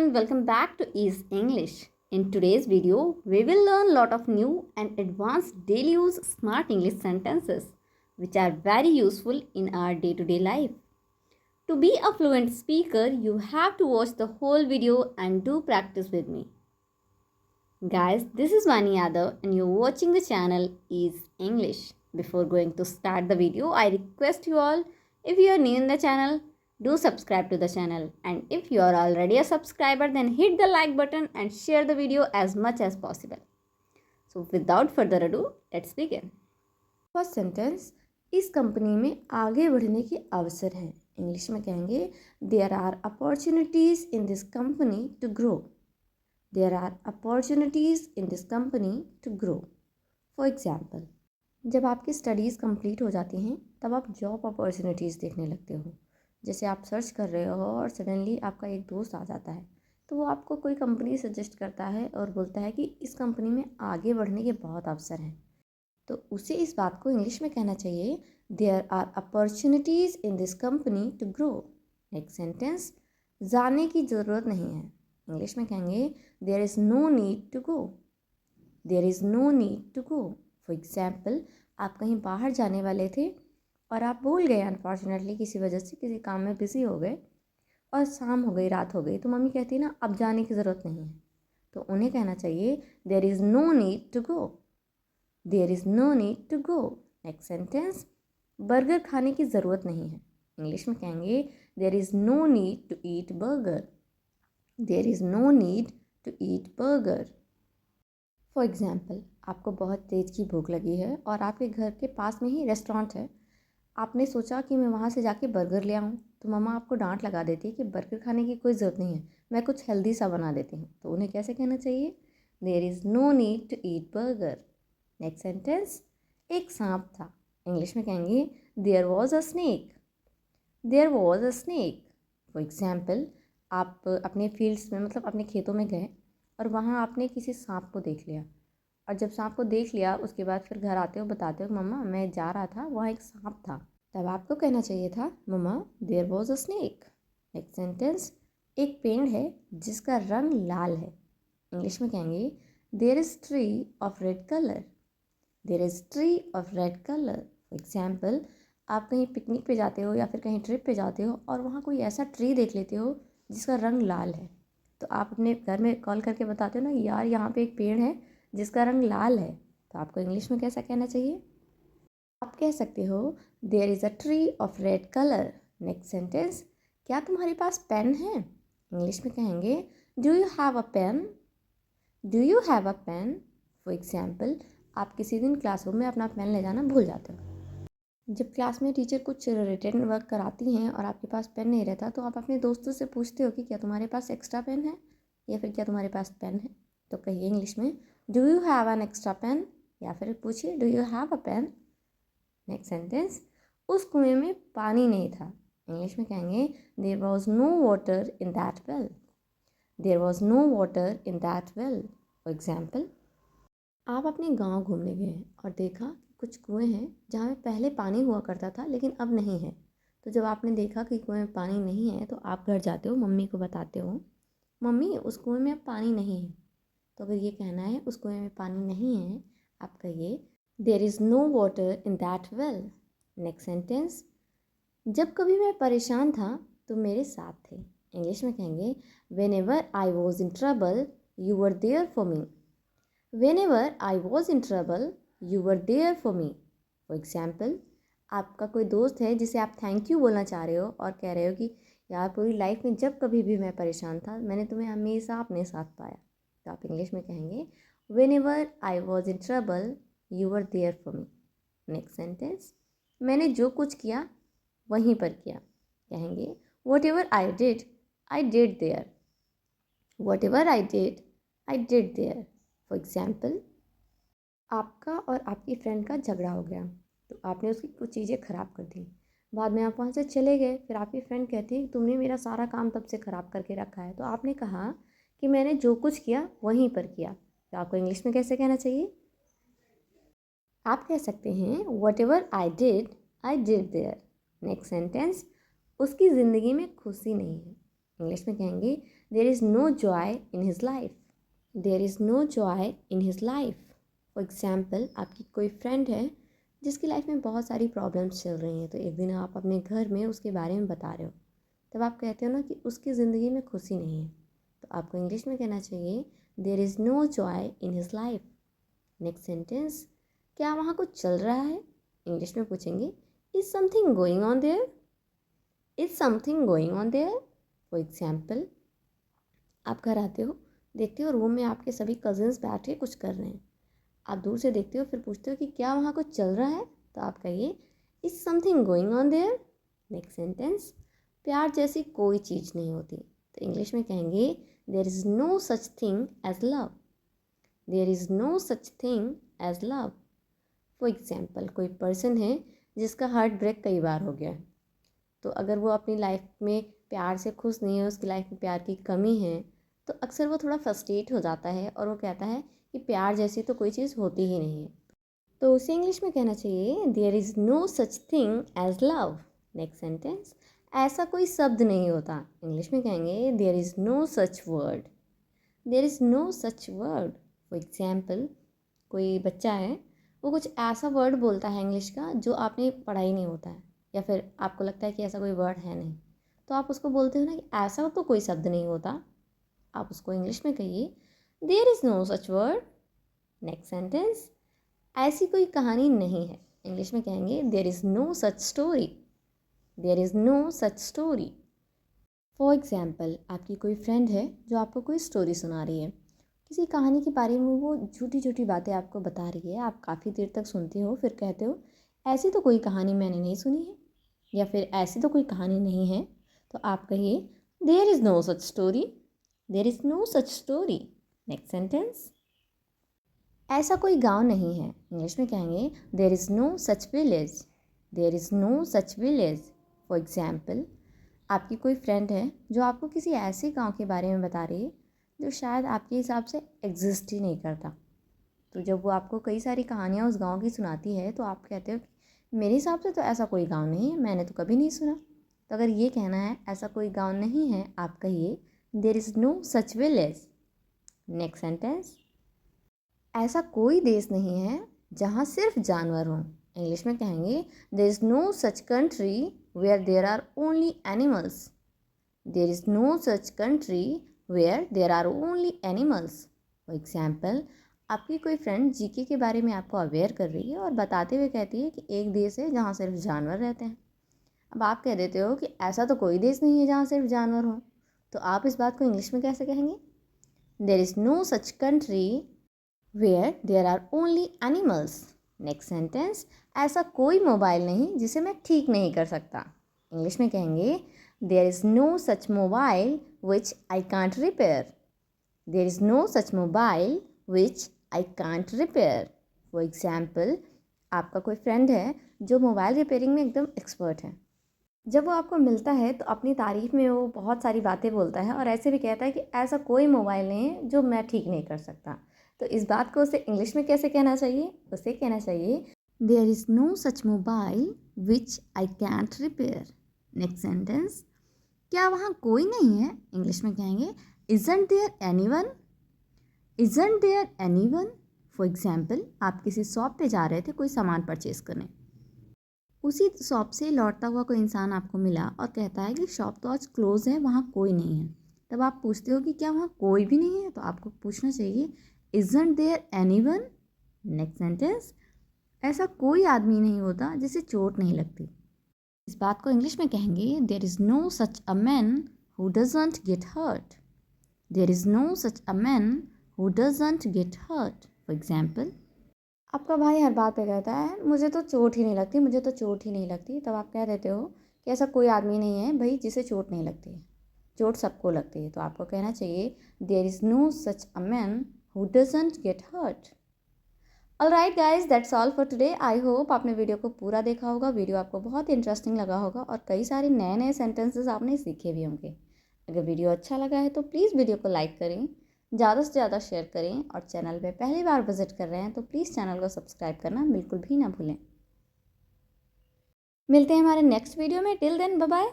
everyone, welcome back to Ease English. In today's video, we will learn a lot of new and advanced daily use smart English sentences which are very useful in our day-to-day life. To be a fluent speaker, you have to watch the whole video and do practice with me. Guys, this is Vani Yadav and you're watching the channel Ease English. Before going to start the video, I request you all, if you are new in the channel, do subscribe to the channel, and if you are already a subscriber, then hit the like button and share the video as much as possible. So without further ado, let's begin. First sentence, इस company में आगे बढ़ने की अवसर हैं. English में कहेंगे there are opportunities in this company to grow. There are opportunities in this company to grow. For example, जब आपकी स्टडीज़ कंप्लीट हो जाती हैं तब आप जॉब अपॉर्चुनिटीज़ देखने लगते हो. जैसे आप सर्च कर रहे हो और सडनली आपका एक दोस्त आ जाता है तो वो आपको कोई कंपनी सजेस्ट करता है और बोलता है कि इस कंपनी में आगे बढ़ने के बहुत अवसर हैं. तो उसे इस बात को इंग्लिश में कहना चाहिए there are opportunities in this company to grow. Next sentence, जाने की ज़रूरत नहीं है. इंग्लिश में कहेंगे there is no need to go. There is no need to go. For example, आप कहीं बाहर जाने वाले थे और आप भूल गए, अनफॉर्चुनेटली किसी वजह से किसी काम में बिज़ी हो गए और शाम हो गई, रात हो गई, तो मम्मी कहती है ना अब जाने की ज़रूरत नहीं है. तो उन्हें कहना चाहिए there is no need to go. There is no need to go. Next sentence, burger खाने की ज़रूरत नहीं है. इंग्लिश में कहेंगे there is no need to eat burger. There is no need to eat burger. For example, आपको बहुत तेज़ की भूख लगी है और आपके घर के पास में ही रेस्टोरेंट है. आपने सोचा कि मैं वहाँ से जाके बर्गर ले आऊँ, तो मम्मा आपको डांट लगा देती है कि बर्गर खाने की कोई ज़रूरत नहीं है, मैं कुछ हेल्दी सा बना देती हूँ. तो उन्हें कैसे कहना चाहिए there is no need to eat burger. Next sentence, एक सांप था. इंग्लिश में कहेंगे there was a snake. There was a snake. For example, आप अपने फील्ड्स में मतलब अपने खेतों में गए और वहाँ आपने किसी सांप को देख लिया, और जब सांप को देख लिया उसके बाद फिर घर आते हो बताते हो मम्मा मैं जा रहा था वहाँ एक सांप था. तब आपको कहना चाहिए था mama there was a snake. Next sentence, एक पेड़ है जिसका रंग लाल है. इंग्लिश में कहेंगे there is tree of red colour. There is tree of red colour. For example, आप कहीं पिकनिक पे जाते हो या फिर कहीं ट्रिप पे जाते हो और वहाँ कोई ऐसा ट्री देख लेते हो जिसका रंग लाल है, तो आप अपने घर में कॉल करके बताते हो ना यार यहाँ पे एक पेड़ है जिसका रंग लाल है. तो आपको इंग्लिश में कैसा कहना चाहिए? आप कह सकते हो there is a tree of red colour. Next sentence, क्या तुम्हारे पास पेन है? इंग्लिश में कहेंगे do you have a pen. Do you have a pen. For example, आप किसी दिन क्लासरूम में अपना पेन ले जाना भूल जाते हो. जब क्लास में टीचर कुछ रिटन वर्क कराती हैं और आपके पास पेन नहीं रहता तो आप अपने दोस्तों से पूछते हो कि क्या तुम्हारे पास एक्स्ट्रा पेन है या फिर क्या तुम्हारे पास पेन है. तो कहिए इंग्लिश में do you have an extra pen, या फिर पूछिए do you have a pen. Next sentence, उस कुएं में पानी नहीं था. इंग्लिश में कहेंगे there was no water in that well. There was no water in that well. For example, आप अपने गांव घूमने गए और देखा कुछ कुएं हैं जहाँ में पहले पानी हुआ करता था लेकिन अब नहीं है. तो जब आपने देखा कि कुएं में पानी नहीं है तो आप घर जाते हो, मम्मी को बताते हो मम्मी उस कुएं में अब पानी नहीं है. तो अगर ये कहना है उस कुएं में पानी नहीं है, आप कहिए there is no water in that well. Next sentence, जब कभी मैं परेशान था तो मेरे साथ थे. इंग्लिश में कहेंगे whenever I was in trouble you were there for me. Whenever I was in trouble you were there for me. For example, आपका कोई दोस्त है जिसे आप थैंक यू बोलना चाह रहे हो और कह रहे हो कि यार पूरी लाइफ में जब कभी भी मैं परेशान था मैंने तुम्हें हमेशा अपने साथ पाया. तो आप इंग्लिश में कहेंगे whenever I was in trouble you were there for me. Next sentence, मैंने जो कुछ किया वहीं पर किया. कहेंगे whatever I did there. Whatever I did there. For example, आपका और आपकी फ्रेंड का झगड़ा हो गया तो आपने उसकी कुछ चीज़ें ख़राब कर दी. बाद में आप वहाँ से चले गए, फिर आपकी फ्रेंड कहती है तुमने मेरा सारा काम तब से ख़राब करके रखा है. तो आपने कहा कि मैंने जो कुछ किया वहीं पर किया. तो आपको इंग्लिश में कैसे कहना चाहिए? आप कह सकते हैं whatever I did there. Next sentence, उसकी ज़िंदगी में खुशी नहीं है. इंग्लिश में कहेंगे there is no joy in his life, there is no joy in his life. For example, आपकी कोई फ्रेंड है जिसकी लाइफ में बहुत सारी प्रॉब्लम्स चल रही हैं, तो एक दिन आप अपने घर में उसके बारे में बता रहे हो, तब आप कहते हो ना कि उसकी ज़िंदगी में खुशी नहीं है, तो आपको इंग्लिश में कहना चाहिए there is no joy in his life. Next sentence, क्या वहाँ कुछ चल रहा है? इंग्लिश में पूछेंगे is something going on there, is something going on there. For example, आप घर आते हो, देखते हो रूम में आपके सभी कज़न्स बैठे कुछ कर रहे हैं, आप दूर से देखते हो, फिर पूछते हो कि क्या वहाँ कुछ चल रहा है, तो आप कहिए is something going on there. Next sentence, प्यार जैसी कोई चीज़ नहीं होती, तो इंग्लिश में कहेंगे there is no such thing as love, there is no such thing as love. For example, कोई पर्सन है जिसका हार्ट ब्रेक कई बार हो गया है, तो अगर वो अपनी लाइफ में प्यार से खुश नहीं है, उसकी लाइफ में प्यार की कमी है, तो अक्सर वो थोड़ा फ्रस्ट्रेट हो जाता है और वो कहता है कि प्यार जैसी तो कोई चीज़ होती ही नहीं है, तो उसे इंग्लिश में कहना चाहिए there is no such thing as love. Next sentence, ऐसा कोई शब्द नहीं होता, इंग्लिश में कहेंगे there is no such word, there is no such word. For example, कोई बच्चा है, वो कुछ ऐसा वर्ड बोलता है इंग्लिश का जो आपने पढ़ा ही नहीं होता है, या फिर आपको लगता है कि ऐसा कोई वर्ड है नहीं, तो आप उसको बोलते हो ना कि ऐसा तो कोई शब्द नहीं होता, आप उसको इंग्लिश में कहिए there is no such word. Next sentence, ऐसी कोई कहानी नहीं है, इंग्लिश में कहेंगे there is no such story, there is no such story. For example, आपकी कोई फ्रेंड है जो आपको कोई स्टोरी सुना रही है, किसी कहानी के बारे में वो झूठी झूठी बातें आपको बता रही है, आप काफ़ी देर तक सुनते हो, फिर कहते हो ऐसी तो कोई कहानी मैंने नहीं सुनी है, या फिर ऐसी तो कोई कहानी नहीं है, तो आप कहिए there is no such story, there is no such story. Next sentence, ऐसा कोई गांव नहीं है, इंग्लिश में कहेंगे there is no such village, there is no such village. For example, आपकी कोई फ्रेंड है जो आपको किसी ऐसे गांव के बारे में बता रही है जो शायद आपके हिसाब से एग्जिस्ट ही नहीं करता, तो जब वो आपको कई सारी कहानियाँ उस गांव की सुनाती है, तो आप कहते हो कि मेरे हिसाब से तो ऐसा कोई गांव नहीं है, मैंने तो कभी नहीं सुना। तो अगर ये कहना है ऐसा कोई गांव नहीं है, आप कहिए there is no such village. Next sentence, ऐसा कोई देश नहीं है जहाँ सिर्फ जानवर हों, इंग्लिश में कहेंगे there is no such country where there are only animals, there is no such country where there are only animals. For example, आपकी कोई फ्रेंड जीके के बारे में आपको अवेयर कर रही है और बताते हुए कहती है कि एक देश है जहाँ सिर्फ जानवर रहते हैं, अब आप कह देते हो कि ऐसा तो कोई देश नहीं है जहाँ सिर्फ जानवर हो, तो आप इस बात को इंग्लिश में कैसे कहेंगे? There is no such country where there are only animals. Next sentence, ऐसा कोई मोबाइल नहीं जिसे मैं ठीक नहीं कर सकता, इंग्लिश में कहेंगे there is no such mobile which I can't repair, there is no such mobile which I can't repair. For example, आपका कोई फ्रेंड है जो मोबाइल रिपेयरिंग में एकदम एक्सपर्ट है, जब वो आपको मिलता है तो अपनी तारीफ़ में वो बहुत सारी बातें बोलता है और ऐसे भी कहता है कि ऐसा कोई मोबाइल नहीं है जो मैं ठीक नहीं कर सकता, तो इस बात को उसे इंग्लिश में कैसे कहना चाहिए? उसे कहना चाहिए there is no such mobile which I can't repair. Next sentence, क्या वहाँ कोई नहीं है, इंग्लिश में कहेंगे isn't there anyone, isn't there anyone. For example, आप किसी शॉप पे जा रहे थे कोई सामान परचेज़ करने, उसी शॉप से लौटता हुआ कोई इंसान आपको मिला और कहता है कि शॉप तो आज क्लोज़ है, वहाँ कोई नहीं है, तब आप पूछते हो कि क्या वहाँ कोई भी नहीं है, तो आपको पूछना चाहिए isn't there anyone. Next sentence, ऐसा कोई आदमी नहीं होता जिसे चोट नहीं लगती, इस बात को इंग्लिश में कहेंगे there is no such a man who doesn't get hurt, there is no such a man who doesn't get hurt. For example, आपका भाई हर बात पे कहता है मुझे तो चोट ही नहीं लगती, मुझे तो चोट ही नहीं लगती, तब आप कह देते हो कि ऐसा कोई आदमी नहीं है भाई जिसे चोट नहीं लगती, चोट सबको लगती है, तो आपको कहना चाहिए there is no such a man who doesn't get hurt. Alright guys, that's all for today. I hope आपने वीडियो को पूरा देखा होगा, वीडियो आपको बहुत इंटरेस्टिंग लगा होगा और कई सारे नए नए सेंटेंसेस आपने सीखे भी होंगे। अगर वीडियो अच्छा लगा है तो प्लीज़ वीडियो को लाइक करें, ज़्यादा से ज़्यादा शेयर करें, और चैनल पे पहली बार विजिट कर रहे हैं तो प्लीज़ चैनल को सब्सक्राइब करना बिल्कुल भी ना भूलें। मिलते हैं हमारे नेक्स्ट वीडियो में, टिल देन बाय बाय।